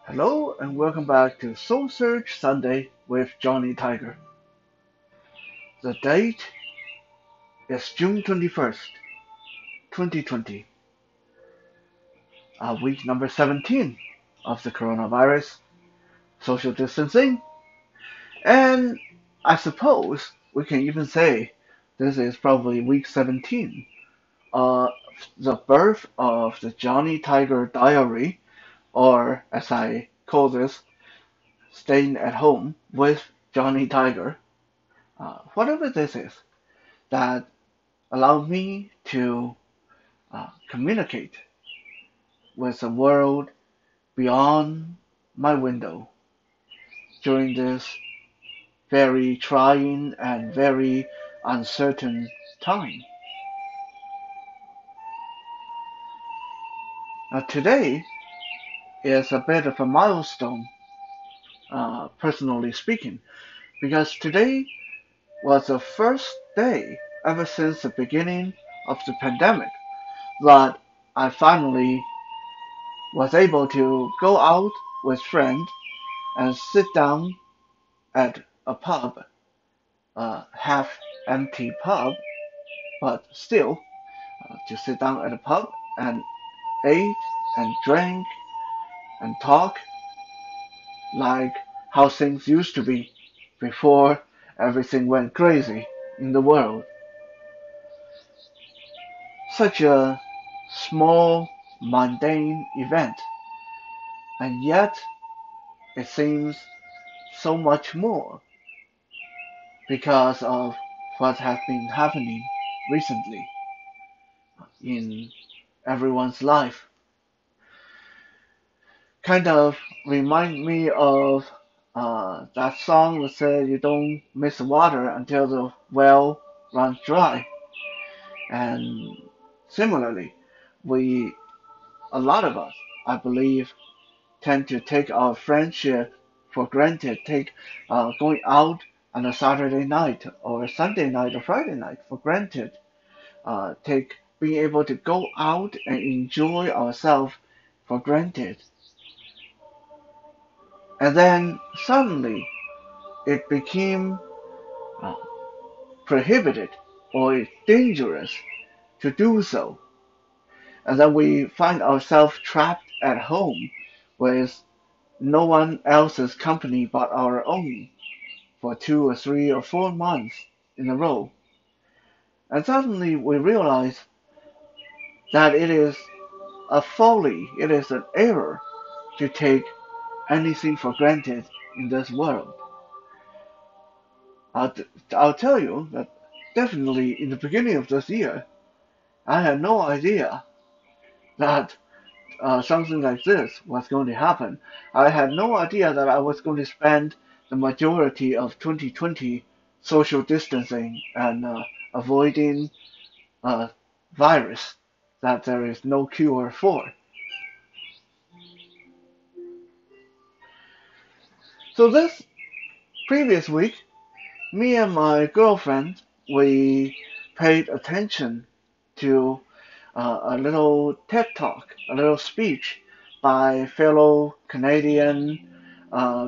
Hello and welcome back to Soul Search Sunday with Johnny Tiger. The date is June 21st, 2020, week number 17 of the coronavirus, social distancing, and I suppose we can even say this is probably week 17 of the birth of the Johnny Tiger Diary, or as I call this, staying at home with Johnny Tiger. Whatever this is, that allow me to communicate with the world beyond my window during this very trying and very uncertain time. Now, today is a bit of a milestone, personally speaking, because today was the first day ever since the beginning of the pandemic that I finally was able to go out with friends and sit down at a pub, a half empty pub, but still to sit down at a pub and ate and drank and talk like how things used to be before everything went crazy in the world. Such a small, mundane event, and yet it seems so much more because of what has been happening recently in everyone's life. Kind of remind me of that song that said you don't miss water until the well runs dry. And similarly, we, a lot of us, I believe, tend to take our friendship for granted, take going out on a Saturday night or a Sunday night or Friday night for granted, take being able to go out and enjoy ourselves for granted. And then suddenly it became uh, prohibited or dangerous to do so. And then we find ourselves trapped at home with no one else's company but our own for 2 or 3 or 4 months in a row. And suddenly we realize that it is a folly, it is an error to take anything for granted in this world. I'll, I'll tell you that definitely in the beginning of this year, I had no idea that something like this was going to happen. I had no idea that I was going to spend the majority of 2020 social distancing and avoiding a virus that there is no cure for. So this previous week, me and my girlfriend, we paid attention to a little TED talk, a little speech by fellow Canadian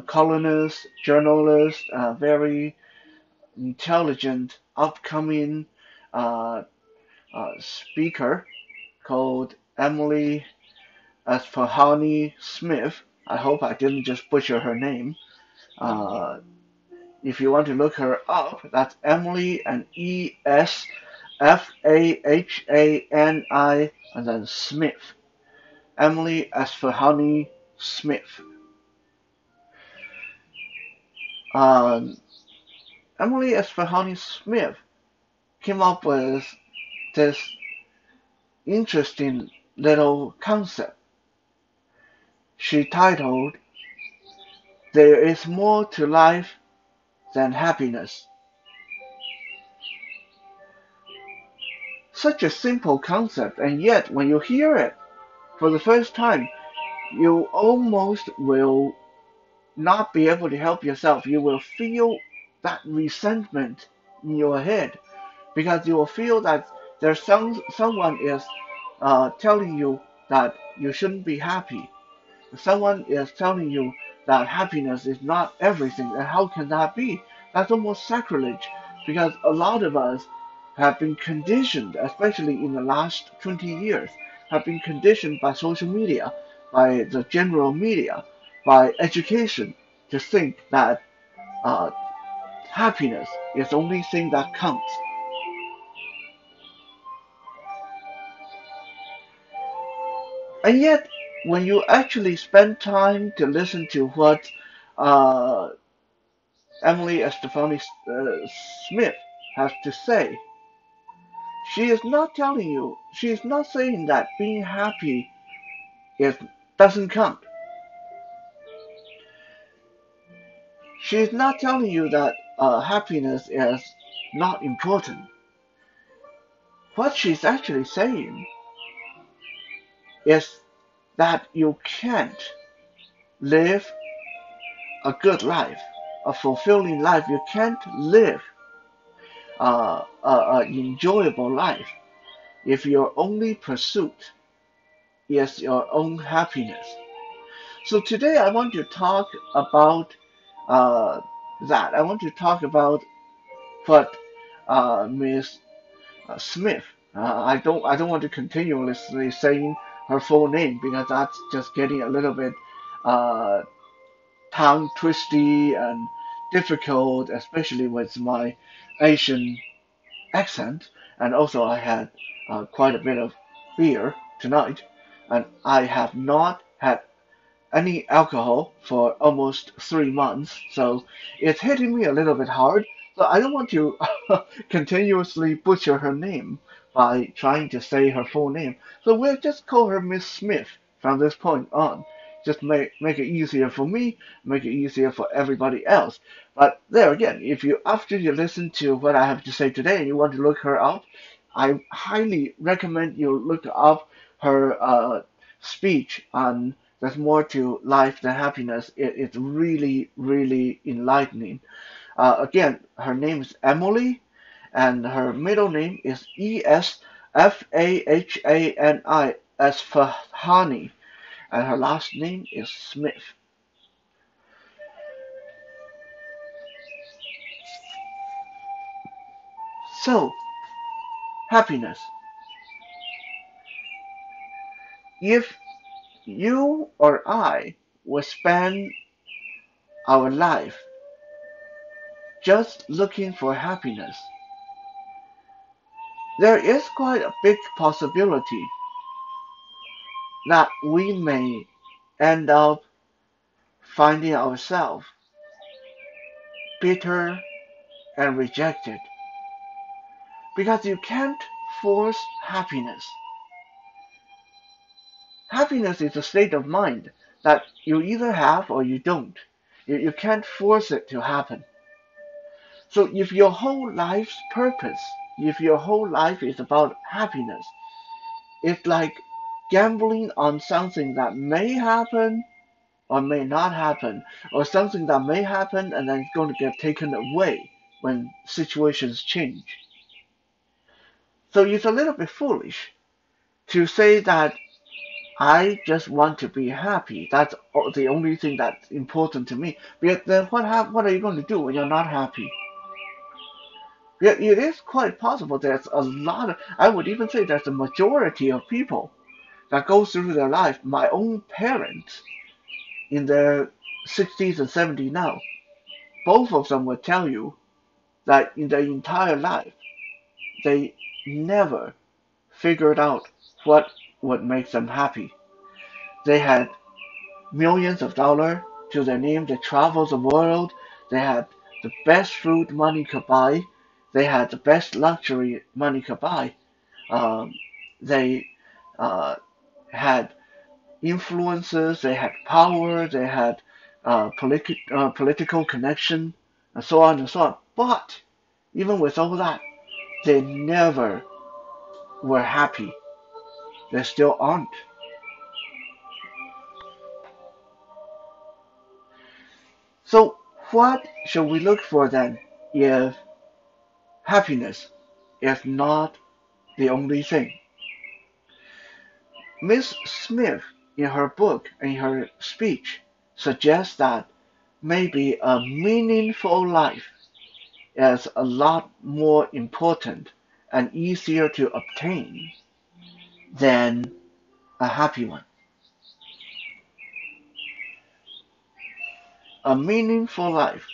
columnist, journalist, very intelligent, upcoming uh, speaker called Emily Esfahani Smith. I hope I didn't just butcher her name. Uh, if you want to look her up, that's Emily and Esfahani and then Smith. Emily Esfahani Smith. Um, Emily Esfahani Smith came up with this interesting little concept. She titled, There is More to Life Than Happiness. Such a simple concept, and yet when you hear it for the first time, you almost will not be able to help yourself. You will feel that resentment in your head because you will feel that someone is telling you that you shouldn't be happy, someone is telling you that happiness is not everything, and how can that be? That's almost sacrilege because a lot of us have been conditioned, especially in the last 20 years, have been conditioned by social media, by the general media, by education to think that uh, happiness is the only thing that counts. And yet, when you actually spend time to listen to what uh, Emily Esfahani Smith has to say, she is not telling you, she is not saying that being happy is doesn't count. She is not telling you that happiness is not important. What she's actually saying is that you can't live a good life, a fulfilling life. You can't live an enjoyable life if your only pursuit is your own happiness. So today I want to talk about uh, that. I want to talk about what Miss Smith. I don't want to continuously saying her full name because that's just getting a little bit uh, tongue twisty and difficult, especially with my Asian accent. And also, I had quite a bit of beer tonight, and I have not had any alcohol for almost 3 months, so it's hitting me a little bit hard. So I don't want to continuously butcher her name by trying to say her full name. So we'll just call her Miss Smith from this point on. Just make it easier for me, make it easier for everybody else. But there again, if you after you listen to what I have to say today and you want to look her up, I highly recommend you look up her speech on there's more to life than happiness. It's really, really enlightening. Again, her name is Emily, and her middle name is Esfahani Esfahani, and her last name is Smith. So, happiness. If you or I would spend our life just looking for happiness, there is quite a big possibility that we may end up finding ourselves bitter and rejected because you can't force happiness. Happiness is a state of mind that you either have or you don't. You can't force it to happen. So if your whole life's purpose, if your whole life is about happiness, it's like gambling on something that may happen or may not happen, or something that may happen and then it's going to get taken away when situations change. So it's a little bit foolish to say that I just want to be happy. That's the only thing that's important to me. But then what are you going to do when you're not happy? Yeah, it is quite possible there's a lot of, I would even say there's a majority of people that go through their life. My own parents in their 60s and 70s now, both of them would tell you that in their entire life, they never figured out what would make them happy. They had millions of dollars to their name. They traveled the world. They had the best food money could buy. They had the best luxury money could buy. Um, they uh, had influences. They had power. They had political connection, and so on and so on. But even with all that, they never were happy. They still aren't. So, what should we look for then if happiness is not the only thing? Miss Smith in her book, in her speech, suggests that maybe a meaningful life is a lot more important and easier to obtain than a happy one. A meaningful life.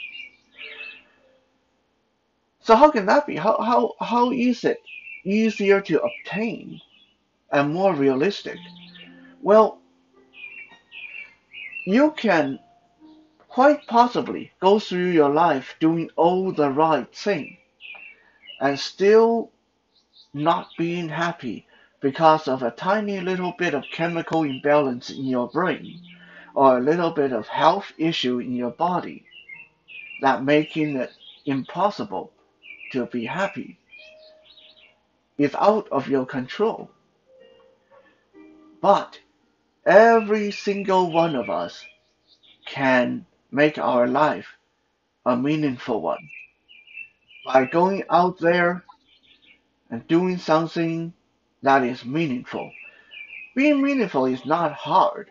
So how can that be? How is it easier to obtain and more realistic? Well, you can quite possibly go through your life doing all the right thing and still not being happy because of a tiny little bit of chemical imbalance in your brain or a little bit of health issue in your body that making it impossible to be happy is out of your control. But every single one of us can make our life a meaningful one by going out there and doing something that is meaningful. Being meaningful is not hard.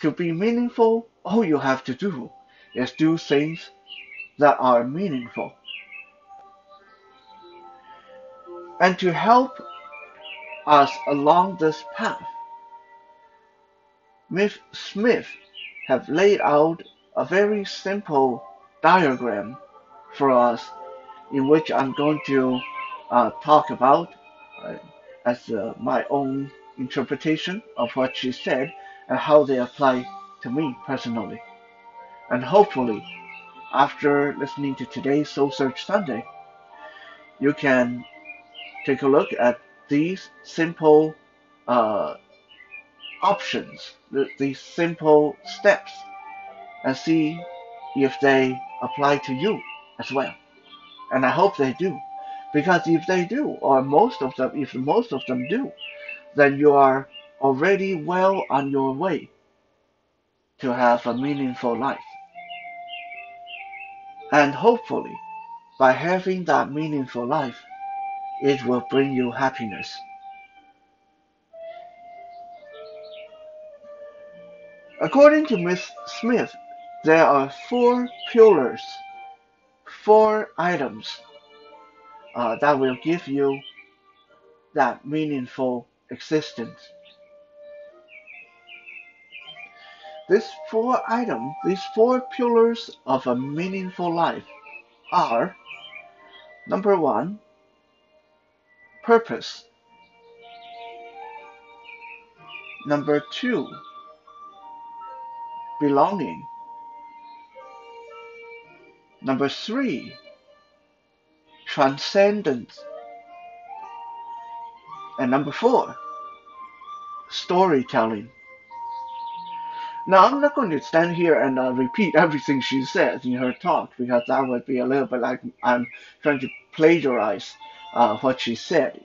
To be meaningful, all you have to do is do things that are meaningful. And to help us along this path, Miss Smith have laid out a very simple diagram for us in which I'm going to talk about uh, as my own interpretation of what she said and how they apply to me personally. And hopefully, after listening to today's Soul Search Sunday, you can take a look at these simple uh, options, these simple steps, and see if they apply to you as well. And I hope they do. Because if they do, or most of them, if most of them do, then you are already well on your way to have a meaningful life. And hopefully, by having that meaningful life, it will bring you happiness. According to Miss Smith, there are four pillars, four items that will give you that meaningful existence. These four pillars of a meaningful life are number one, purpose. Number two, belonging. Number three, transcendence. And number four, storytelling. Now, I'm not going to stand here and repeat everything she says in her talk because that would be a little bit like I'm trying to plagiarize what she said.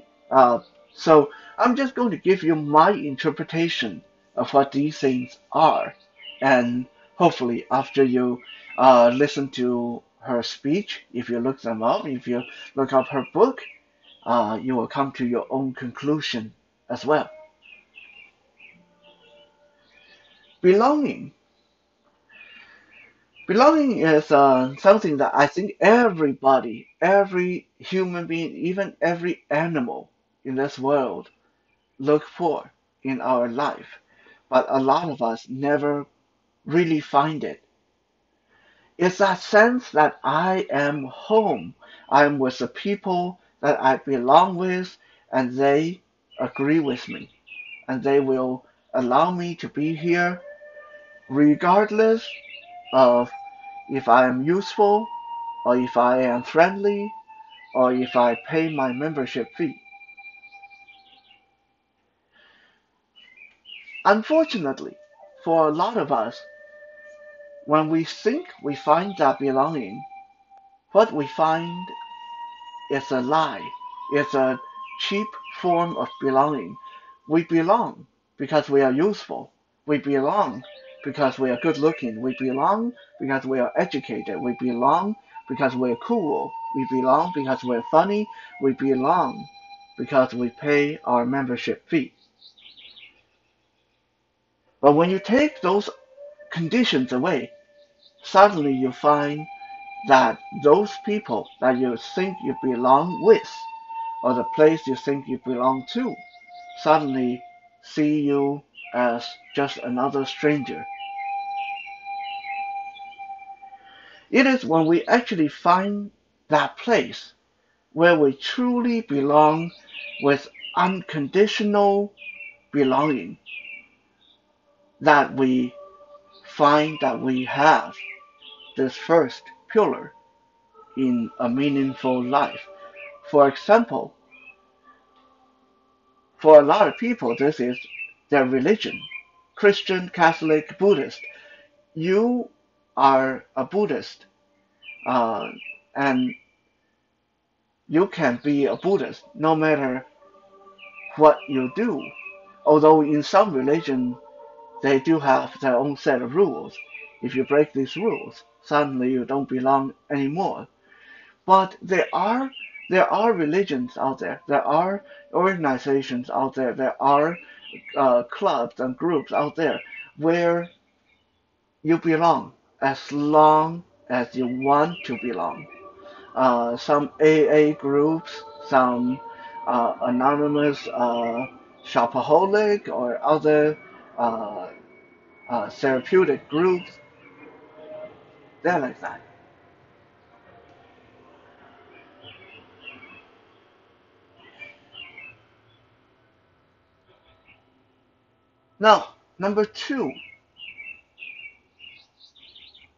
So I'm just going to give you my interpretation of what these things are. And hopefully, after you listen to her speech, if you look them up, if you look up her book, you will come to your own conclusion as well. Belonging. Belonging is something that I think everybody, every human being, even every animal in this world look for in our life. But a lot of us never really find it. It's that sense that I am home. I'm with the people that I belong with, and they agree with me. And they will allow me to be here regardless of if I am useful, or if I am friendly, or if I pay my membership fee. Unfortunately, for a lot of us, when we think we find that belonging, what we find is a lie. It's a cheap form of belonging. We belong because we are useful. We belong because we are good looking. We belong because we are educated. We belong because we're cool. We belong because we're funny. We belong because we pay our membership fee. But when you take those conditions away, suddenly you find that those people that you think you belong with, or the place you think you belong to, suddenly see you as just another stranger. It is when we actually find that place where we truly belong with unconditional belonging that we find that we have this first pillar in a meaningful life. For example, for a lot of people, this is their religion: Christian, Catholic, Buddhist. You are a Buddhist, uh, and you can be a Buddhist no matter what you do. Although in some religion they do have their own set of rules. If you break these rules, suddenly you don't belong anymore. But there are religions out there. There are organizations out there. There are clubs and groups out there where you belong as long as you want to belong. Some AA groups, some anonymous shopaholic or other uh, therapeutic groups. They're like that. Now, number two,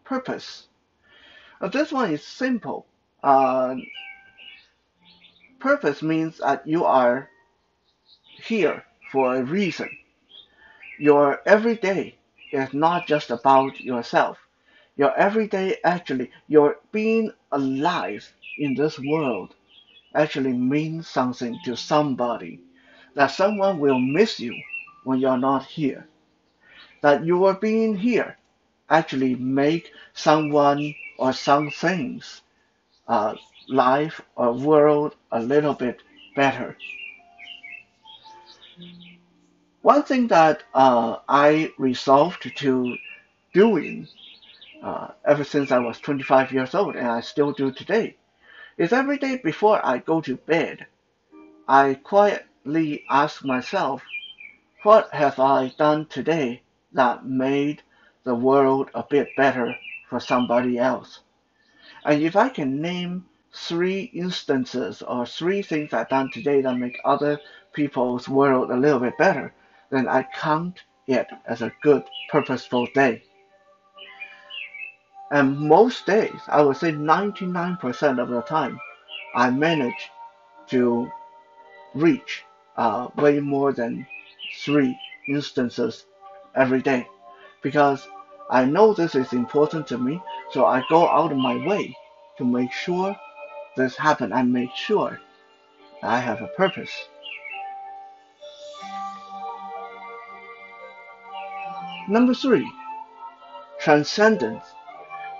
purpose. This one is simple. Uh, Purpose means that you are here for a reason. Your everyday is not just about yourself. Your everyday, actually, your being alive in this world actually means something to somebody. That someone will miss you when you're not here. That your being here actually make someone or some things, uh, life or world a little bit better. One thing that I resolved to doing ever since I was 25 years old, and I still do today, is every day before I go to bed, I quietly ask myself, what have I done today that made the world a bit better for somebody else? And if I can name three instances or three things I've done today that make other people's world a little bit better, then I count it as a good, purposeful day. And most days, I would say 99% of the time, I manage to reach way more than three instances every day because I know this is important to me, so I go out of my way to make sure this happens. I make sure I have a purpose. Number three, transcendence.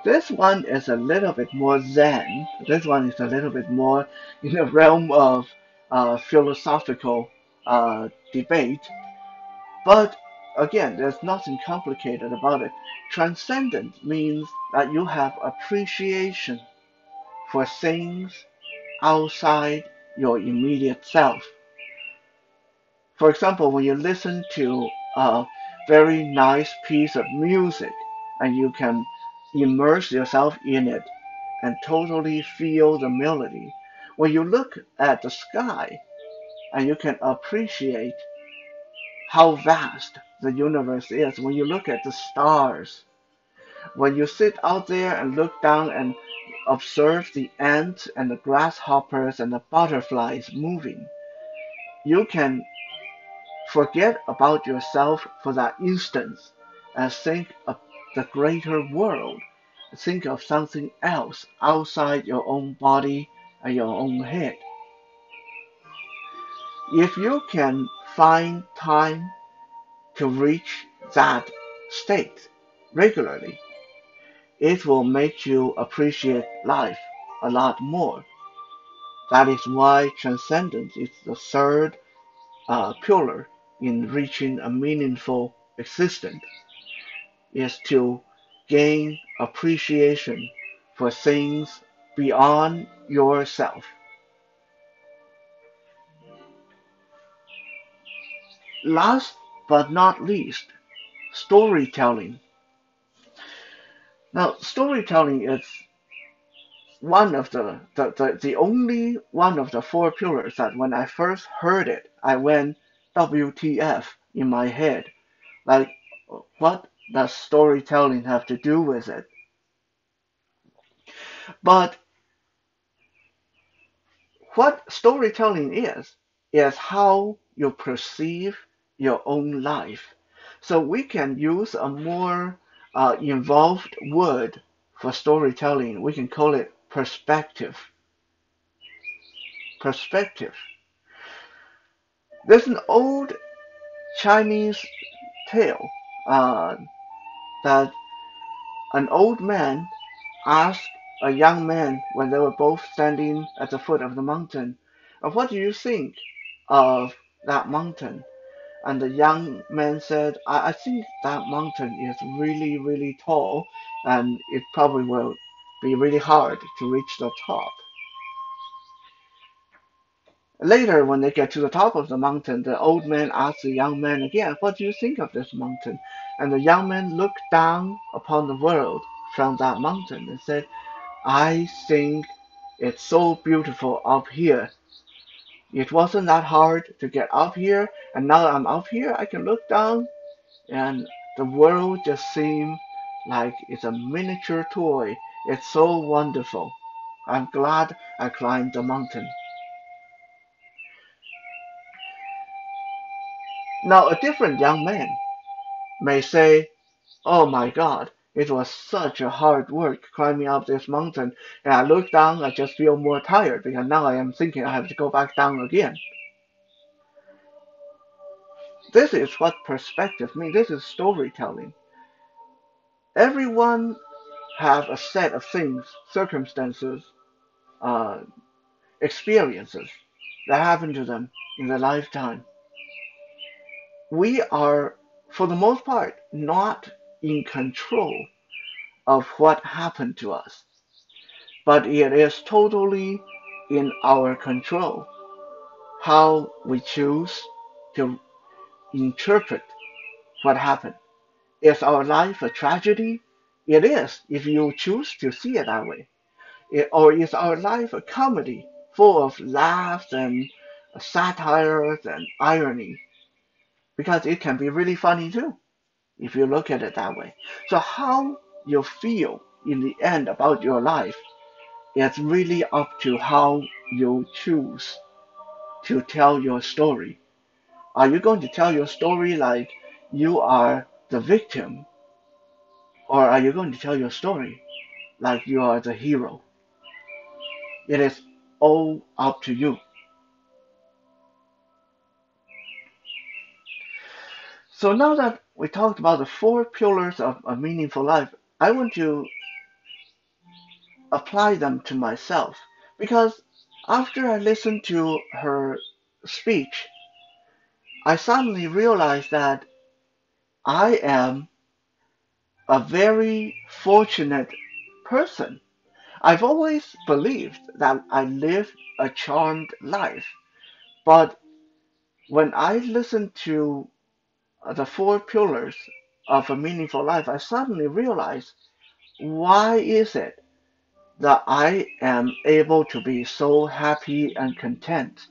This one is a little bit more Zen. This one is a little bit more in the realm of philosophical debate. But again, there's nothing complicated about it. Transcendence means that you have appreciation for things outside your immediate self. For example, when you listen to a very nice piece of music and you can immerse yourself in it and totally feel the melody, when you look at the sky and you can appreciate how vast the universe is, when you look at the stars, when you sit out there and look down and observe the ants and the grasshoppers and the butterflies moving, you can forget about yourself for that instant and think of the greater world. Think of something else outside your own body and your own head. If you can find time to reach that state regularly, it will make you appreciate life a lot more. That is why transcendence is the third pillar in reaching a meaningful existence is to gain appreciation for things beyond yourself. Last but not least, storytelling. Now, storytelling is one of the only one of the four pillars that when I first heard it, I went WTF in my head. Like, what does storytelling have to do with it? But what storytelling is how you perceive your own life. So we can use a more involved word for storytelling. We can call it perspective. Perspective. There's an old Chinese tale uh, that an old man asked a young man when they were both standing at the foot of the mountain, "What do you think of that mountain?" And the young man said, I think that mountain is really, really tall and it probably will be really hard to reach the top. Later, when they get to the top of the mountain, the old man asked the young man again, "What do you think of this mountain?" And the young man looked down upon the world from that mountain and said, "I think it's so beautiful up here. It wasn't that hard to get up here, and now that I'm up here, I can look down, and the world just seems like it's a miniature toy. It's so wonderful. I'm glad I climbed the mountain." Now, a different young man may say, "Oh my God, it was such a hard work climbing up this mountain, and I look down, I just feel more tired because now I am thinking I have to go back down again." This is what perspective means. This is storytelling. Everyone have a set of things, circumstances, uh, experiences that happen to them in their lifetime. We are, for the most part, not in control of what happened to us, but it is totally in our control how we choose to interpret what happened. Is our life a tragedy? It is, if you choose to see it that way. Or is our life a comedy full of laughs and satires and irony? Because it can be really funny too, if you look at it that way. So, how you feel in the end about your life is really up to how you choose to tell your story. Are you going to tell your story like you are the victim, or are you going to tell your story like you are the hero? It is all up to you. So now that we talked about the four pillars of a meaningful life, I want to apply them to myself because after I listened to her speech, I suddenly realized that I am a very fortunate person. I've always believed that I live a charmed life, but when I listened to the four pillars of a meaningful life, I suddenly realized, why is it that I am able to be so happy and content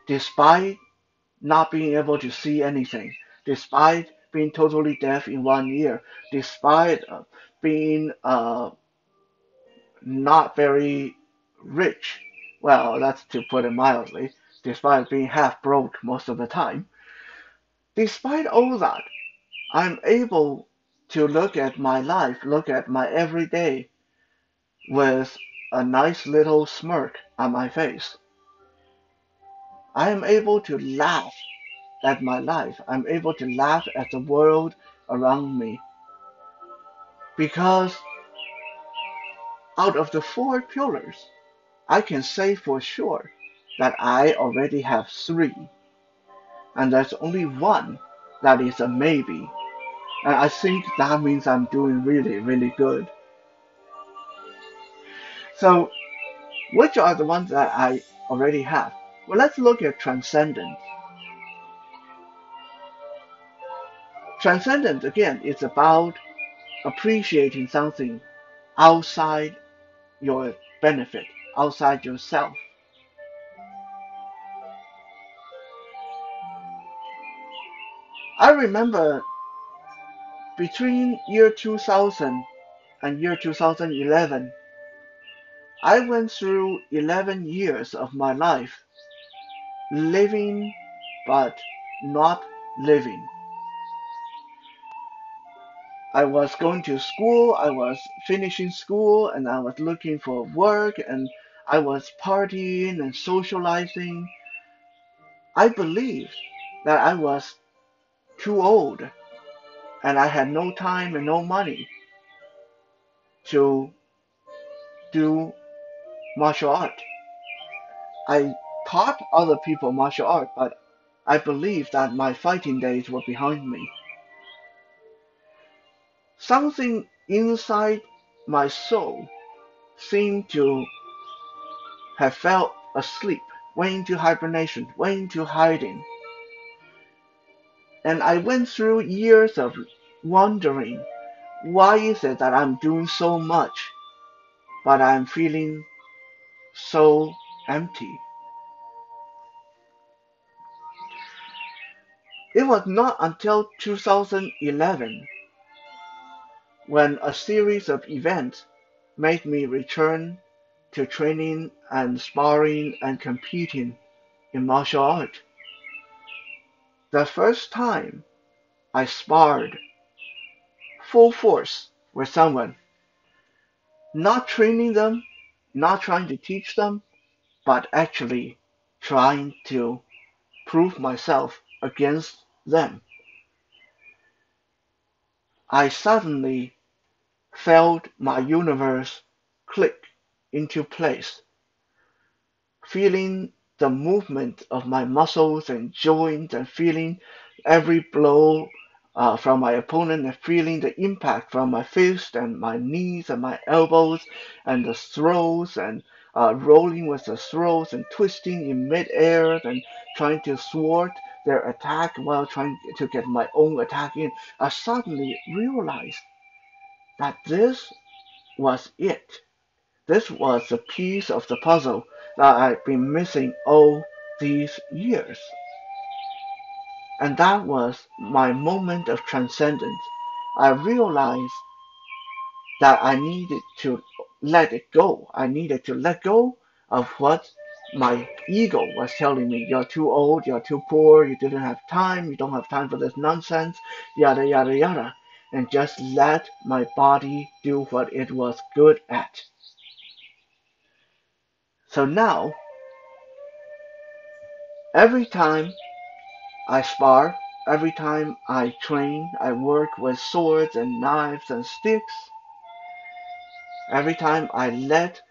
despite not being able to see anything, despite being totally deaf in 1 year, despite being not very rich. Well, that's to put it mildly, despite being half broke most of the time. Despite all that, I'm able to look at my life, look at my everyday with a nice little smirk on my face. I am able to laugh at my life. I'm able to laugh at the world around me because out of the four pillars, I can say for sure that I already have three, and there's only one that is a maybe. And I think that means I'm doing really, really good. So, which are the ones that I already have? Well, let's look at transcendence. Transcendence, again, is about appreciating something outside your benefit, outside yourself. I remember between year 2000 and year 2011, I went through 11 years of my life living but not living. I was going to school, I was finishing school, and I was looking for work, and I was partying and socializing. I believed that I was too old and I had no time and no money to do martial art. I taught other people martial art, but I believed that my fighting days were behind me. Something inside my soul seemed to have fell asleep, went into hibernation, went into hiding. And I went through years of wondering why is it that I'm doing so much, but I'm feeling so empty. It was not until 2011 when a series of events made me return to training and sparring and competing in martial art. The first time I sparred full force with someone, not training them, not trying to teach them, but actually trying to prove myself against them. I suddenly felt my universe click into place, feeling the movement of my muscles and joints and feeling every blow from my opponent and feeling the impact from my fist and my knees and my elbows and the throws and rolling with the throws and twisting in midair and trying to thwart their attack while trying to get my own attack in. I suddenly realized that this was it. This was the piece of the puzzle that I'd been missing all these years. And that was my moment of transcendence. I realized that I needed to let it go. I needed to let go of what my ego was telling me. You're too old, you're too poor, you didn't have time, you don't have time for this nonsense, yada yada yada. And just let my body do what it was good at. So now, every time I spar, every time I train, I work with swords and knives and sticks. Every time I let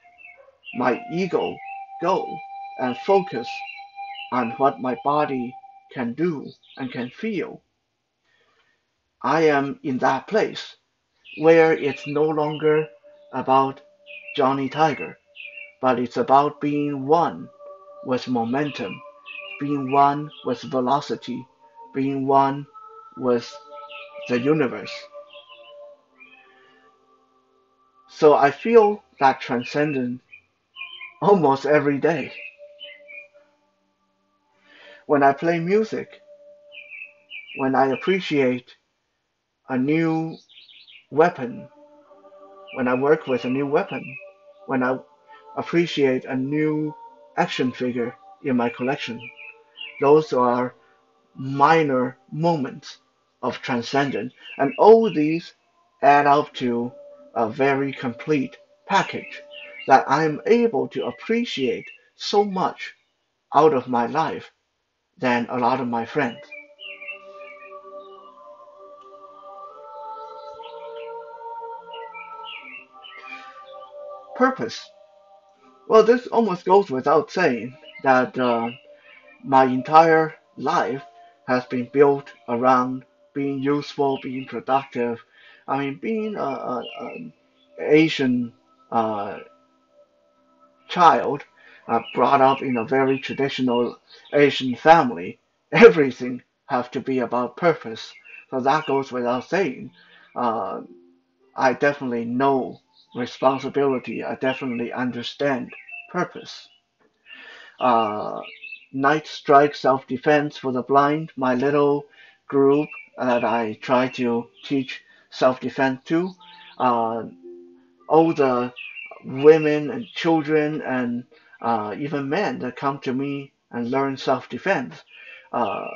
my ego go and focus on what my body can do and can feel, I am in that place where it's no longer about Johnny Tiger, but it's about being one with momentum, being one with velocity, being one with the universe. So I feel that transcendence almost every day. When I play music, when I appreciate a new weapon, when I work with a new weapon, when I appreciate a new action figure in my collection, those are minor moments of transcendence. And all these add up to a very complete package that I'm able to appreciate so much out of my life than a lot of my friends. Purpose. Well, this almost goes without saying that my entire life has been built around being useful, being productive. I mean, being a Asian uh, child brought up in a very traditional Asian family, everything have to be about purpose. So that goes without saying. Uh, I definitely know responsibility. I definitely understand purpose. Uh, Night Strike Self-Defense for the Blind, my little group that I try to teach self-defense to. Uh, all the women and children and even men that come to me and learn self-defense. Uh,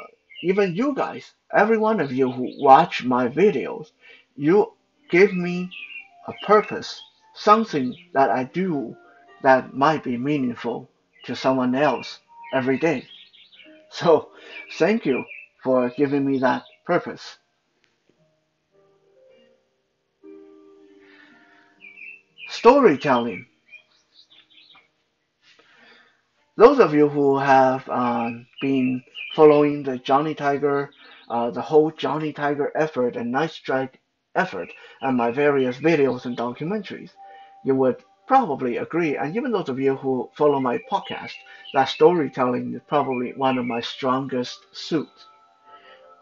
Even you guys, every one of you who watch my videos, you give me a purpose, something that I do that might be meaningful to someone else every day. So thank you for giving me that purpose. Storytelling. Those of you who have been following the Johnny Tiger, the whole Johnny Tiger effort and Night Strike effort, and my various videos and documentaries, you would probably agree, and even those of you who follow my podcast, that storytelling is probably one of my strongest suits.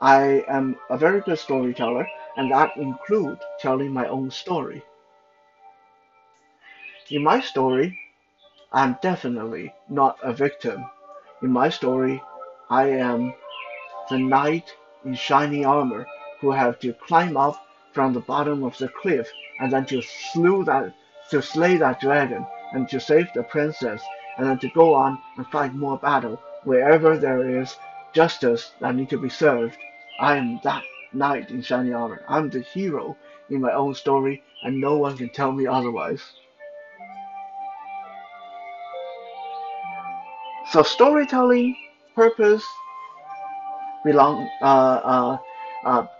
I am a very good storyteller, and that includes telling my own story. In my story, I'm definitely not a victim. In my story, I am the knight in shiny armor who have to climb up from the bottom of the cliff and then to slay that dragon and to save the princess and then to go on and fight more battle wherever there is justice that need to be served. I am that knight in shiny armor. I'm the hero in my own story and no one can tell me otherwise. So storytelling, purpose,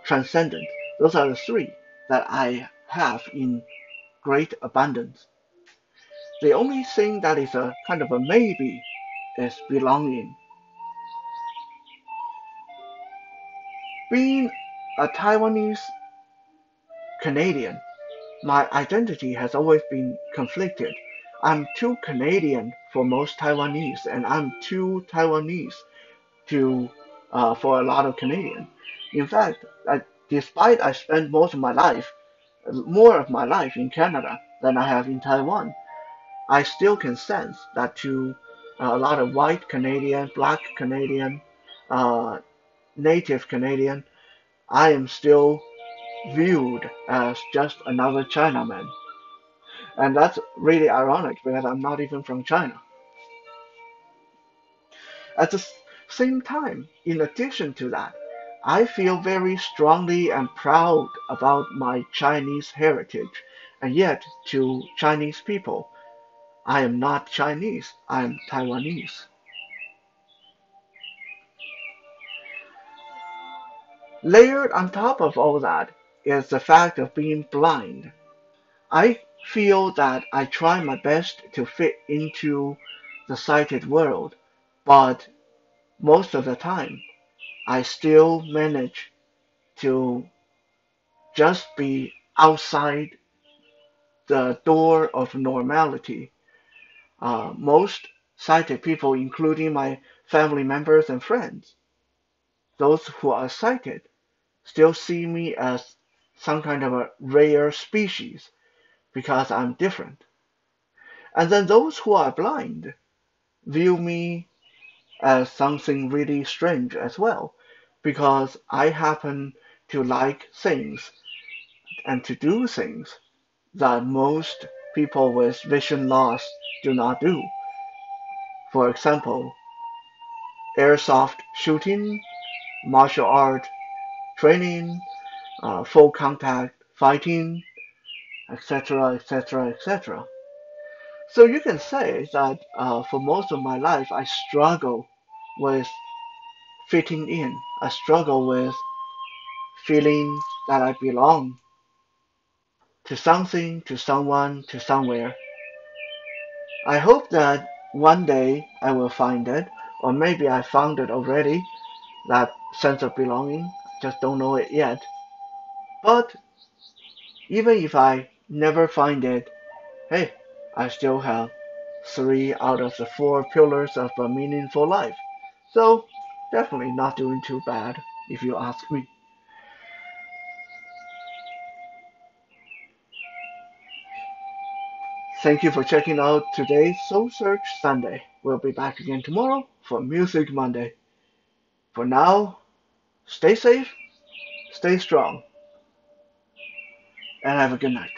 transcendent. Those are the three that I have in great abundance. The only thing that is a kind of a maybe is belonging. Being a Taiwanese Canadian, my identity has always been conflicted. I'm too Canadian for most Taiwanese, and I'm too Taiwanese to for a lot of Canadian. In fact, despite I spent most of my life more of my life in Canada than I have in Taiwan, I still can sense that to a lot of white Canadian, black Canadian, uh, native Canadian, I am still viewed as just another Chinaman. And that's really ironic because I'm not even from China. At the same time, in addition to that, I feel very strongly and proud about my Chinese heritage, and yet to Chinese people, I am not Chinese, I am Taiwanese. Layered on top of all that is the fact of being blind. I feel that I try my best to fit into the sighted world, but most of the time I still manage to just be outside the door of normality. Most sighted people, including my family members and friends, those who are sighted, still see me as some kind of a rare species because I'm different. And then those who are blind view me as something really strange as well because I happen to like things and to do things that most people with vision loss do not do. For example, airsoft shooting, martial art training, full contact fighting, etc., etc., etc. So you can say that for most of my life, I struggle with fitting in. I struggle with feeling that I belong to something, to someone, to somewhere. I hope that one day I will find it, or maybe I found it already, that sense of belonging. Just don't know it yet. But even if I never find it, hey, I still have three out of the four pillars of a meaningful life. So, definitely not doing too bad, if you ask me. Thank you for checking out today's Soul Search Sunday. We'll be back again tomorrow for Music Monday. For now, stay safe, stay strong, and have a good night.